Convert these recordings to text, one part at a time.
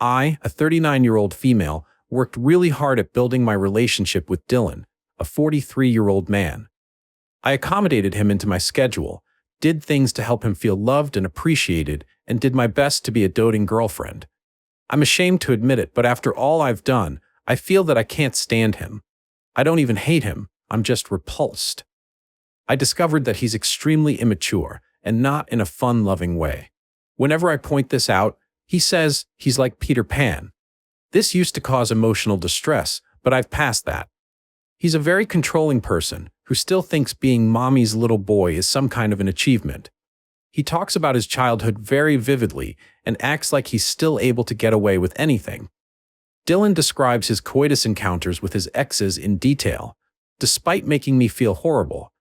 I, a 39-year-old female, worked really hard at building my relationship with Dylan, a 43-year-old man. I accommodated him into my schedule, did things to help him feel loved and appreciated, and did my best to be a doting girlfriend. I'm ashamed to admit it, but after all I've done, I feel that I can't stand him. I don't even hate him, I'm just repulsed. I discovered that he's extremely immature, and not in a fun-loving way. Whenever I point this out, he says he's like Peter Pan. This used to cause emotional distress, but I've passed that. He's a very controlling person who still thinks being mommy's little boy is some kind of an achievement. He talks about his childhood very vividly and acts like he's still able to get away with anything. Dylan describes his coitus encounters with his exes in detail. Despite making me feel horrible,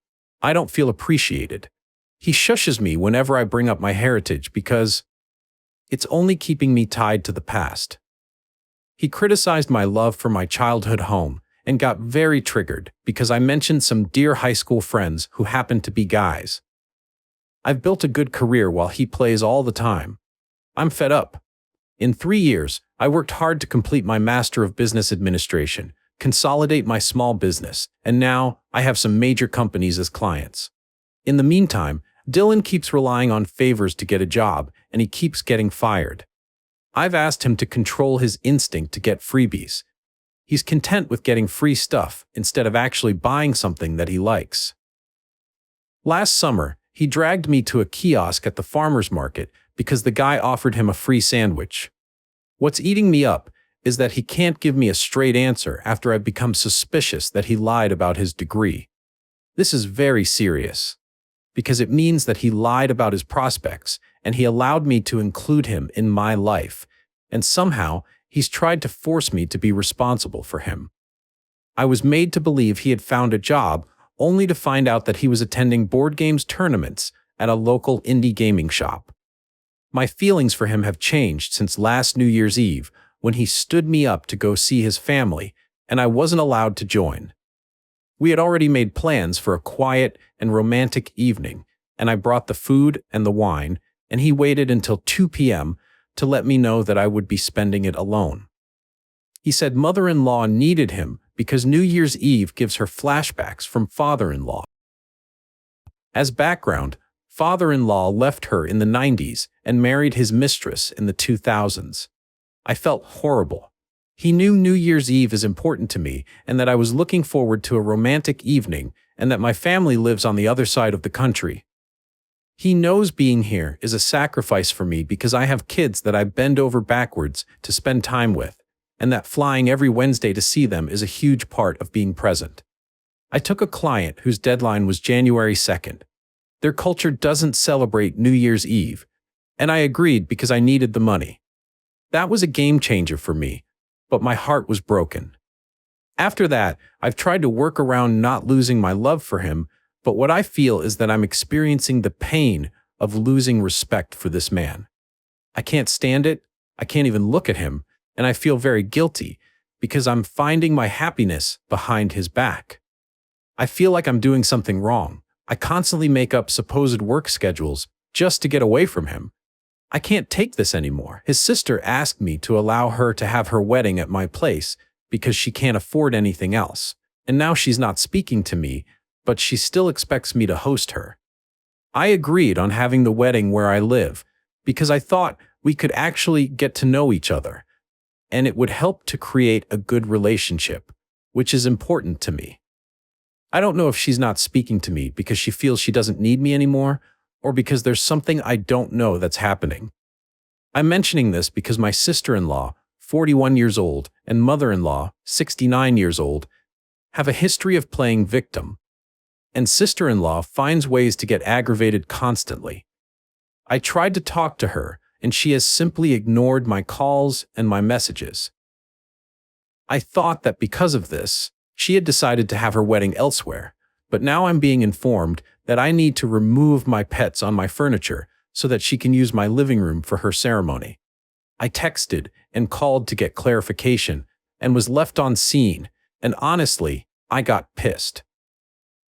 I don't feel appreciated. He shushes me whenever I bring up my heritage because it's only keeping me tied to the past. He criticized my love for my childhood home and got very triggered because I mentioned some dear high school friends who happened to be guys. I've built a good career while he plays all the time. I'm fed up. In 3 years, I worked hard to complete my Master of Business Administration, consolidate my small business, and now I have some major companies as clients. In the meantime, Dylan keeps relying on favors to get a job, and he keeps getting fired. I've asked him to control his instinct to get freebies. He's content with getting free stuff instead of actually buying something that he likes. Last summer, he dragged me to a kiosk at the farmer's market because the guy offered him a free sandwich. What's eating me up is that he can't give me a straight answer after I've become suspicious that he lied about his degree. This is very serious, because it means that he lied about his prospects and he allowed me to include him in my life, and somehow he's tried to force me to be responsible for him. I was made to believe he had found a job only to find out that he was attending board games tournaments at a local indie gaming shop. My feelings for him have changed since last New Year's Eve when he stood me up to go see his family and I wasn't allowed to join. We had already made plans for a quiet and romantic evening, and I brought the food and the wine, and he waited until 2 p.m. to let me know that I would be spending it alone. He said mother-in-law needed him because New Year's Eve gives her flashbacks from father-in-law. As background, father-in-law left her in the 90s and married his mistress in the 2000s. I felt horrible. He knew New Year's Eve is important to me and that I was looking forward to a romantic evening and that my family lives on the other side of the country. He knows being here is a sacrifice for me because I have kids that I bend over backwards to spend time with, and that flying every Wednesday to see them is a huge part of being present. I took a client whose deadline was January 2nd. Their culture doesn't celebrate New Year's Eve, and I agreed because I needed the money. That was a game changer for me, but my heart was broken. After that, I've tried to work around not losing my love for him, but what I feel is that I'm experiencing the pain of losing respect for this man. I can't stand it, I can't even look at him, and I feel very guilty because I'm finding my happiness behind his back. I feel like I'm doing something wrong. I constantly make up supposed work schedules just to get away from him. I can't take this anymore. His sister asked me to allow her to have her wedding at my place because she can't afford anything else, and now she's not speaking to me, but she still expects me to host her. I agreed on having the wedding where I live because I thought we could actually get to know each other, and it would help to create a good relationship, which is important to me. I don't know if she's not speaking to me because she feels she doesn't need me anymore, or because there's something I don't know that's happening. I'm mentioning this because my sister-in-law, 41 years old, and mother-in-law, 69 years old, have a history of playing victim, and sister-in-law finds ways to get aggravated constantly. I tried to talk to her, and she has simply ignored my calls and my messages. I thought that because of this, she had decided to have her wedding elsewhere, but now I'm being informed that I need to remove my pets on my furniture so that she can use my living room for her ceremony. I texted and called to get clarification and was left on scene, and honestly, I got pissed.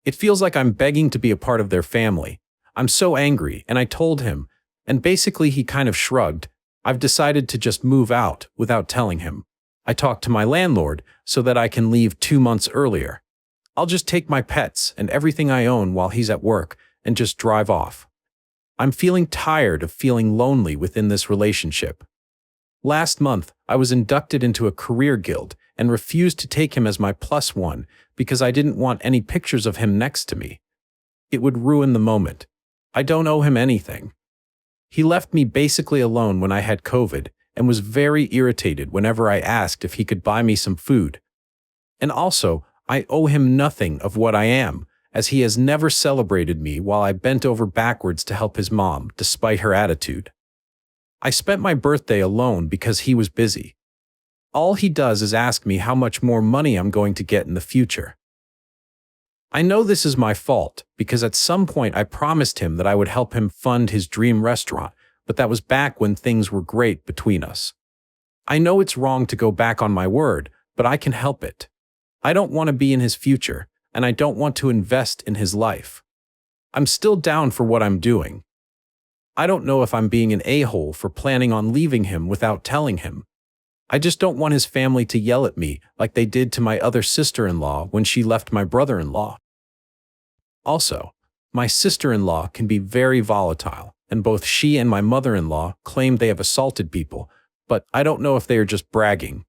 It feels like I'm begging to be a part of their family. I'm so angry, and I told him, and basically he kind of shrugged, I've decided to just move out without telling him. I talked to my landlord so that I can leave 2 months earlier. I'll just take my pets and everything I own while he's at work and just drive off. I'm feeling tired of feeling lonely within this relationship. Last month, I was inducted into a career guild and refused to take him as my +1 because I didn't want any pictures of him next to me. It would ruin the moment. I don't owe him anything. He left me basically alone when I had COVID and was very irritated whenever I asked if he could buy me some food. And also, I owe him nothing of what I am, as he has never celebrated me while I bent over backwards to help his mom, despite her attitude. I spent my birthday alone because he was busy. All he does is ask me how much more money I'm going to get in the future. I know this is my fault, because at some point I promised him that I would help him fund his dream restaurant, but that was back when things were great between us. I know it's wrong to go back on my word, but I can help it. I don't want to be in his future, and I don't want to invest in his life. I'm still down for what I'm doing. I don't know if I'm being an a-hole for planning on leaving him without telling him. I just don't want his family to yell at me like they did to my other sister-in-law when she left my brother-in-law. Also, my sister-in-law can be very volatile, and both she and my mother-in-law claim they have assaulted people, but I don't know if they are just bragging.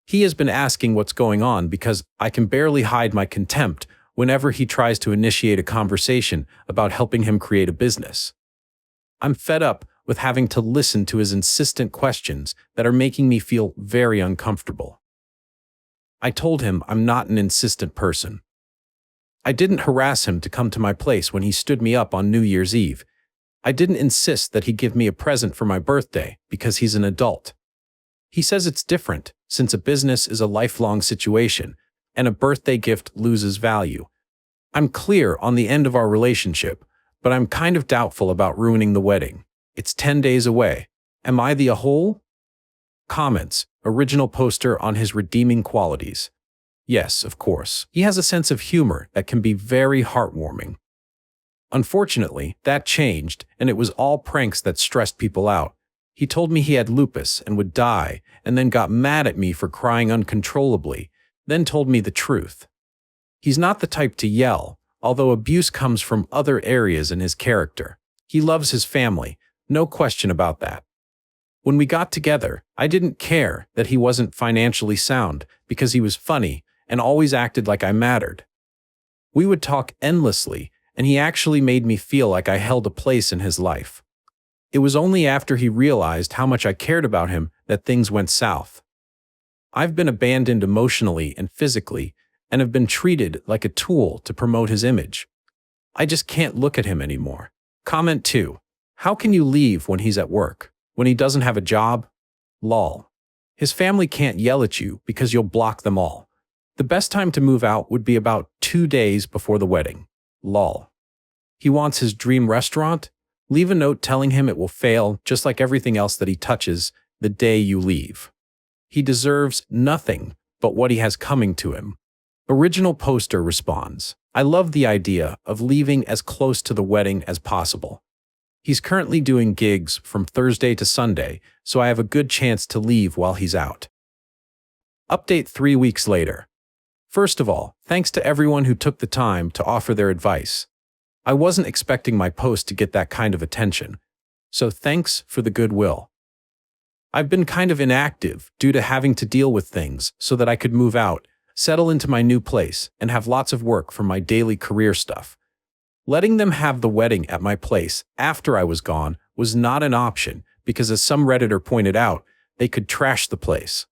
He has been asking what's going on because I can barely hide my contempt whenever he tries to initiate a conversation about helping him create a business. I'm fed up with having to listen to his insistent questions that are making me feel very uncomfortable. I told him I'm not an insistent person. I didn't harass him to come to my place when he stood me up on New Year's Eve. I didn't insist that he give me a present for my birthday because he's an adult. He says it's different since a business is a lifelong situation and a birthday gift loses value. I'm clear on the end of our relationship, but I'm kind of doubtful about ruining the wedding. It's 10 days away. Am I the a-hole? Comments. Original poster on his redeeming qualities. Yes, of course. He has a sense of humor that can be very heartwarming. Unfortunately, that changed, and it was all pranks that stressed people out. He told me he had lupus and would die, and then got mad at me for crying uncontrollably, then told me the truth. He's not the type to yell, although abuse comes from other areas in his character. He loves his family, no question about that. When we got together, I didn't care that he wasn't financially sound because he was funny and always acted like I mattered. We would talk endlessly, and he actually made me feel like I held a place in his life. It was only after he realized how much I cared about him that things went south. I've been abandoned emotionally and physically, and have been treated like a tool to promote his image. I just can't look at him anymore. Comment 2. How can you leave when he's at work? When he doesn't have a job? Lol. His family can't yell at you because you'll block them all. The best time to move out would be about 2 days before the wedding. Lol. He wants his dream restaurant? Leave a note telling him it will fail, just like everything else that he touches, the day you leave. He deserves nothing but what he has coming to him. Original poster responds, I love the idea of leaving as close to the wedding as possible. He's currently doing gigs from Thursday to Sunday, so I have a good chance to leave while he's out. Update 3 weeks later. First of all, thanks to everyone who took the time to offer their advice. I wasn't expecting my post to get that kind of attention, so thanks for the goodwill. I've been kind of inactive due to having to deal with things so that I could move out, settle into my new place, and have lots of work for my daily career stuff. Letting them have the wedding at my place after I was gone was not an option because, as some Redditor pointed out, they could trash the place.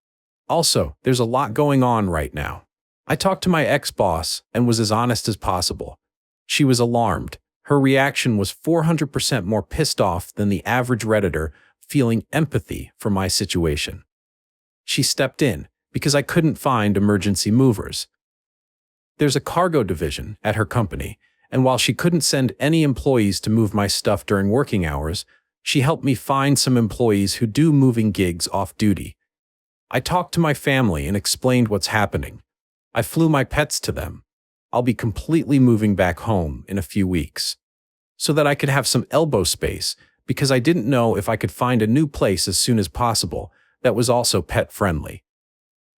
Also, there's a lot going on right now. I talked to my ex-boss and was as honest as possible. She was alarmed. Her reaction was 400% more pissed off than the average Redditor, feeling empathy for my situation. She stepped in because I couldn't find emergency movers. There's a cargo division at her company, and while she couldn't send any employees to move my stuff during working hours, she helped me find some employees who do moving gigs off duty. I talked to my family and explained what's happening. I flew my pets to them. I'll be completely moving back home in a few weeks. So that I could have some elbow space, because I didn't know if I could find a new place as soon as possible that was also pet-friendly.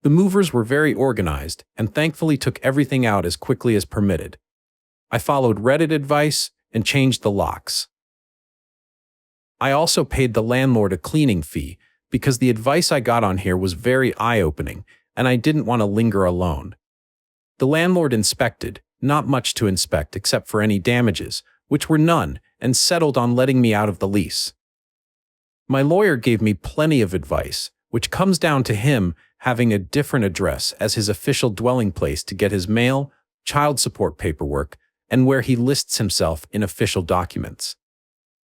The movers were very organized and thankfully took everything out as quickly as permitted. I followed Reddit advice and changed the locks. I also paid the landlord a cleaning fee because the advice I got on here was very eye-opening and I didn't want to linger alone. The landlord inspected, not much to inspect except for any damages, which were none, and settled on letting me out of the lease. My lawyer gave me plenty of advice, which comes down to him having a different address as his official dwelling place to get his mail, child support paperwork, and where he lists himself in official documents.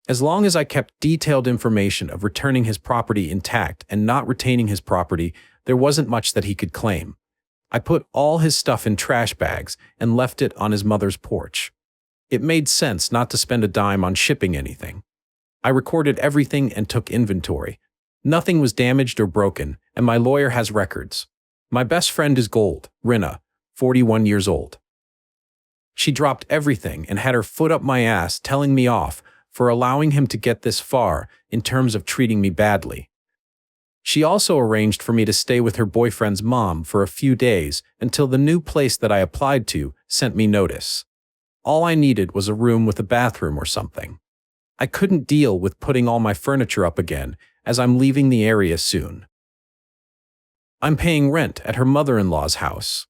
As long as I kept detailed information of returning his property intact and not retaining his property, there wasn't much that he could claim. I put all his stuff in trash bags and left it on his mother's porch. It made sense not to spend a dime on shipping anything. I recorded everything and took inventory. Nothing was damaged or broken, and my lawyer has records. My best friend is Gold, Rinna, 41 years old. She dropped everything and had her foot up my ass telling me off for allowing him to get this far in terms of treating me badly. She also arranged for me to stay with her boyfriend's mom for a few days until the new place that I applied to sent me notice. All I needed was a room with a bathroom or something. I couldn't deal with putting all my furniture up again as I'm leaving the area soon. I'm paying rent at her mother-in-law's house,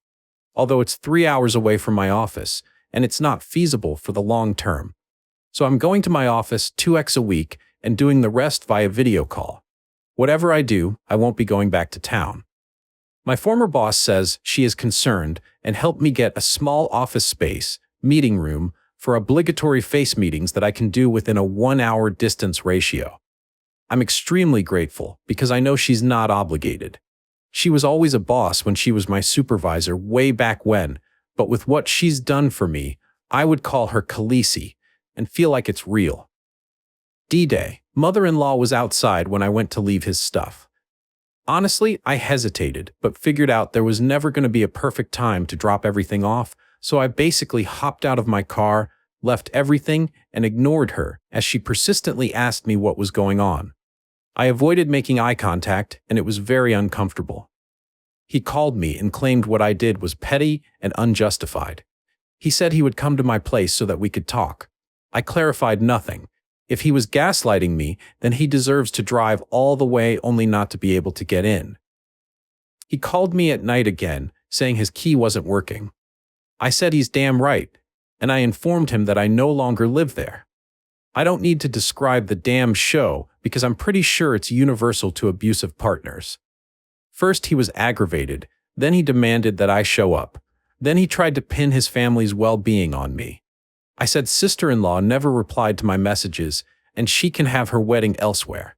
although it's 3 hours away from my office and it's not feasible for the long term. So I'm going to my office 2x a week and doing the rest via video call. Whatever I do, I won't be going back to town. My former boss says she is concerned and helped me get a small office space, meeting room, for obligatory face meetings that I can do within a 1-hour distance ratio. I'm extremely grateful because I know she's not obligated. She was always a boss when she was my supervisor way back when, but with what she's done for me, I would call her Khaleesi and feel like it's real. D-Day. Mother-in-law was outside when I went to leave his stuff. Honestly, I hesitated, but figured out there was never going to be a perfect time to drop everything off, so I basically hopped out of my car, left everything, and ignored her as she persistently asked me what was going on. I avoided making eye contact, and it was very uncomfortable. He called me and claimed what I did was petty and unjustified. He said he would come to my place so that we could talk. I clarified nothing. If he was gaslighting me, then he deserves to drive all the way only not to be able to get in. He called me at night again, saying his key wasn't working. I said he's damn right, and I informed him that I no longer live there. I don't need to describe the damn show because I'm pretty sure it's universal to abusive partners. First he was aggravated, then he demanded that I show up. Then he tried to pin his family's well-being on me. I said sister-in-law never replied to my messages and she can have her wedding elsewhere.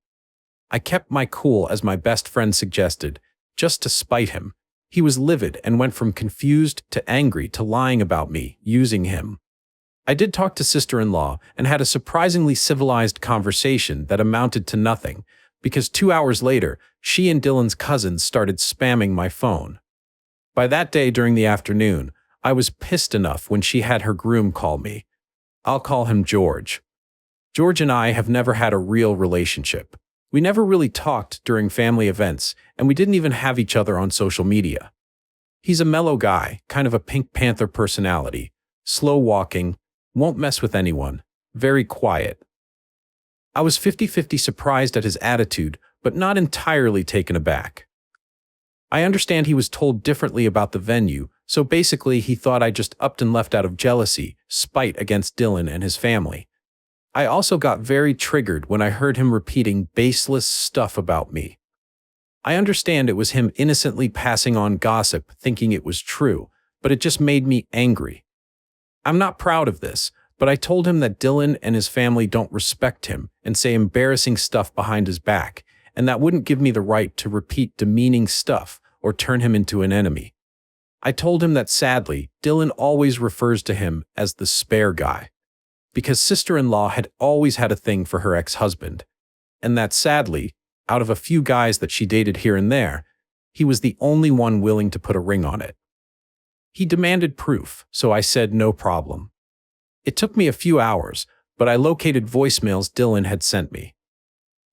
I kept my cool as my best friend suggested, just to spite him. He was livid and went from confused to angry to lying about me, using him. I did talk to sister-in-law and had a surprisingly civilized conversation that amounted to nothing, because 2 hours later, she and Dylan's cousins started spamming my phone. By that day during the afternoon, I was pissed enough when she had her groom call me. I'll call him George. George and I have never had a real relationship. We never really talked during family events, and we didn't even have each other on social media. He's a mellow guy, kind of a Pink Panther personality, slow walking, won't mess with anyone, very quiet. I was 50-50 surprised at his attitude, but not entirely taken aback. I understand he was told differently about the venue, so basically he thought I just upped and left out of jealousy, spite against Dylan and his family. I also got very triggered when I heard him repeating baseless stuff about me. I understand it was him innocently passing on gossip thinking it was true, but it just made me angry. I'm not proud of this, but I told him that Dylan and his family don't respect him and say embarrassing stuff behind his back, and that wouldn't give me the right to repeat demeaning stuff or turn him into an enemy. I told him that sadly, Dylan always refers to him as the spare guy, because sister-in-law had always had a thing for her ex-husband, and that sadly, out of a few guys that she dated here and there, he was the only one willing to put a ring on it. He demanded proof, so I said no problem. It took me a few hours, but I located voicemails Dylan had sent me.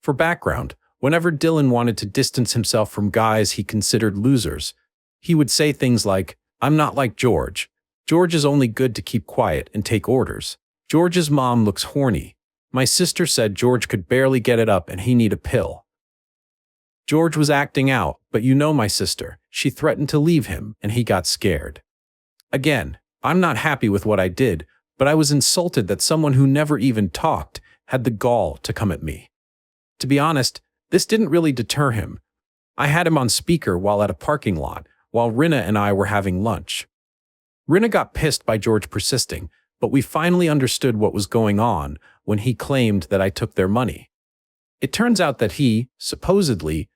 For background, whenever Dylan wanted to distance himself from guys he considered losers, he would say things like, "I'm not like George. George is only good to keep quiet and take orders. George's mom looks horny. My sister said George could barely get it up and he need a pill. George was acting out, but you know my sister. She threatened to leave him and he got scared." Again, I'm not happy with what I did, but I was insulted that someone who never even talked had the gall to come at me. To be honest, this didn't really deter him. I had him on speaker while at a parking lot, while Rinna and I were having lunch. Rinna got pissed by George persisting, but we finally understood what was going on when he claimed that I took their money. It turns out that he, supposedly,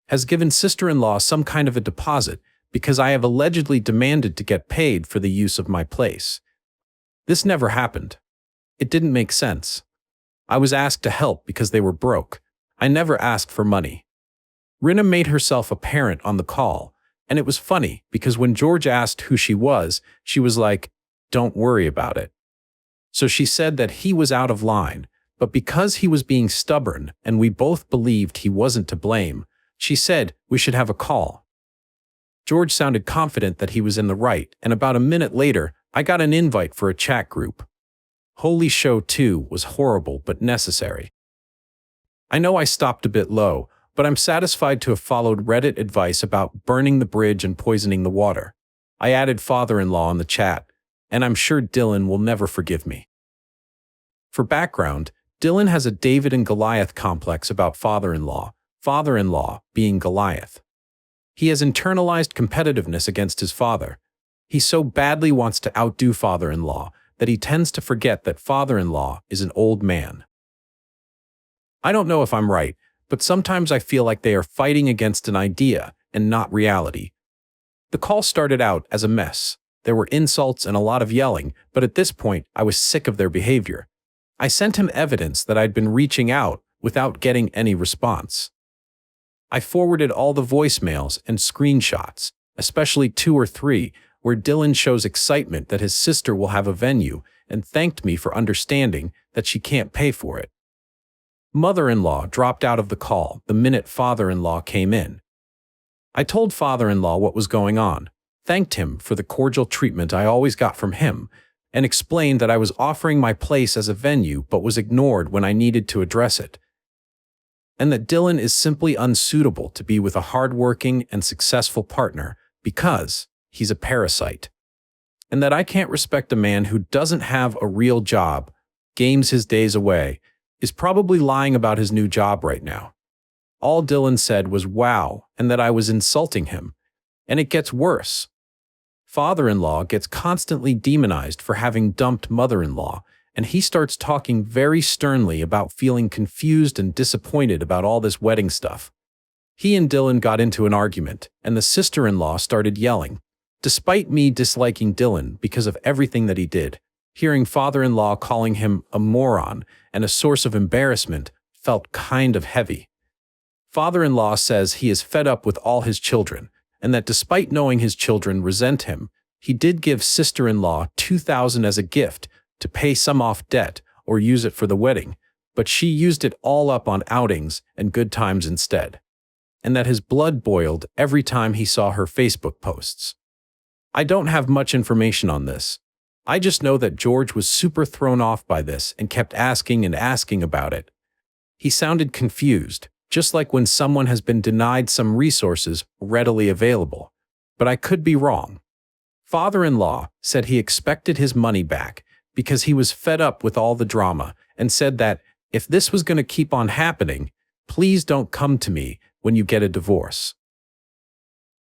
has given sister-in-law some kind of a deposit because I have allegedly demanded to get paid for the use of my place. This never happened. It didn't make sense. I was asked to help because they were broke. I never asked for money. Rinna made herself apparent on the call, and it was funny because when George asked who she was like, "Don't worry about it." So she said that he was out of line, but because he was being stubborn and we both believed he wasn't to blame, she said we should have a call. George sounded confident that he was in the right, and about a minute later, I got an invite for a chat group. Holy Show 2 was horrible but necessary. I know I stopped a bit low, but I'm satisfied to have followed Reddit advice about burning the bridge and poisoning the water. I added father-in-law in the chat, and I'm sure Dylan will never forgive me. For background, Dylan has a David and Goliath complex about father-in-law being Goliath. He has internalized competitiveness against his father. He so badly wants to outdo father-in-law that he tends to forget that father-in-law is an old man. I don't know if I'm right, but sometimes I feel like they are fighting against an idea and not reality. The call started out as a mess. There were insults and a lot of yelling, but at this point, I was sick of their behavior. I sent him evidence that I'd been reaching out without getting any response. I forwarded all the voicemails and screenshots, especially 2 or 3, where Dylan shows excitement that his sister will have a venue and thanked me for understanding that she can't pay for it. Mother-in-law dropped out of the call the minute father-in-law came in. I told father-in-law what was going on, thanked him for the cordial treatment I always got from him, and explained that I was offering my place as a venue but was ignored when I needed to address it, and that Dylan is simply unsuitable to be with a hardworking and successful partner because he's a parasite, and that I can't respect a man who doesn't have a real job, games his days away, is probably lying about his new job right now. All Dylan said was wow and that I was insulting him, and it gets worse. Father-in-law gets constantly demonized for having dumped mother-in-law, and he starts talking very sternly about feeling confused and disappointed about all this wedding stuff. He and Dylan got into an argument, and the sister-in-law started yelling. Despite me disliking Dylan because of everything that he did, hearing father-in-law calling him a moron and a source of embarrassment felt kind of heavy. Father-in-law says he is fed up with all his children, and that despite knowing his children resent him, he did give sister-in-law $2,000 as a gift to pay some off debt or use it for the wedding, but she used it all up on outings and good times instead, and that his blood boiled every time he saw her Facebook posts. I don't have much information on this. I just know that George was super thrown off by this and kept asking and asking about it. He sounded confused, just like when someone has been denied some resources readily available. But I could be wrong. Father-in-law said he expected his money back because he was fed up with all the drama and said that if this was going to keep on happening, please don't come to me when you get a divorce.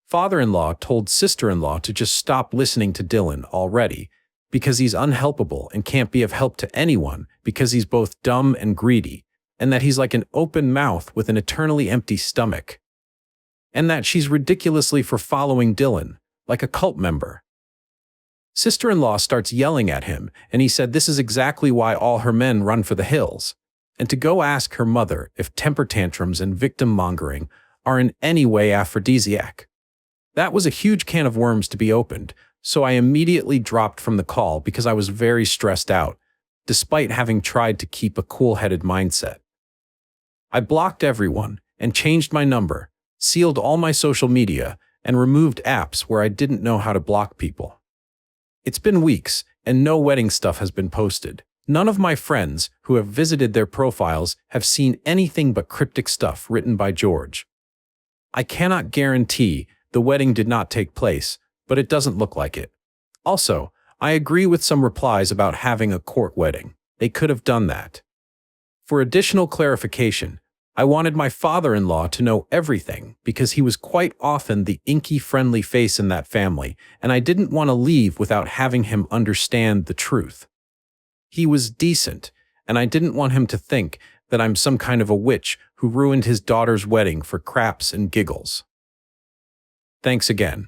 Father-in-law told sister-in-law to just stop listening to Dylan already because he's unhelpable and can't be of help to anyone because he's both dumb and greedy, and that he's like an open mouth with an eternally empty stomach, and that she's ridiculously for following Dylan, like a cult member. Sister-in-law starts yelling at him, and he said this is exactly why all her men run for the hills, and to go ask her mother if temper tantrums and victim-mongering are in any way aphrodisiac. That was a huge can of worms to be opened, so I immediately dropped from the call because I was very stressed out. despite having tried to keep a cool-headed mindset. I blocked everyone and changed my number, sealed all my social media, and removed apps where I didn't know how to block people. It's been weeks, and no wedding stuff has been posted. None of my friends who have visited their profiles have seen anything but cryptic stuff written by George. I cannot guarantee the wedding did not take place, but it doesn't look like it. Also, I agree with some replies about having a court wedding. They could have done that. For additional clarification, I wanted my father-in-law to know everything because he was quite often the inky friendly face in that family, and I didn't want to leave without having him understand the truth. He was decent, and I didn't want him to think that I'm some kind of a witch who ruined his daughter's wedding for craps and giggles. Thanks again.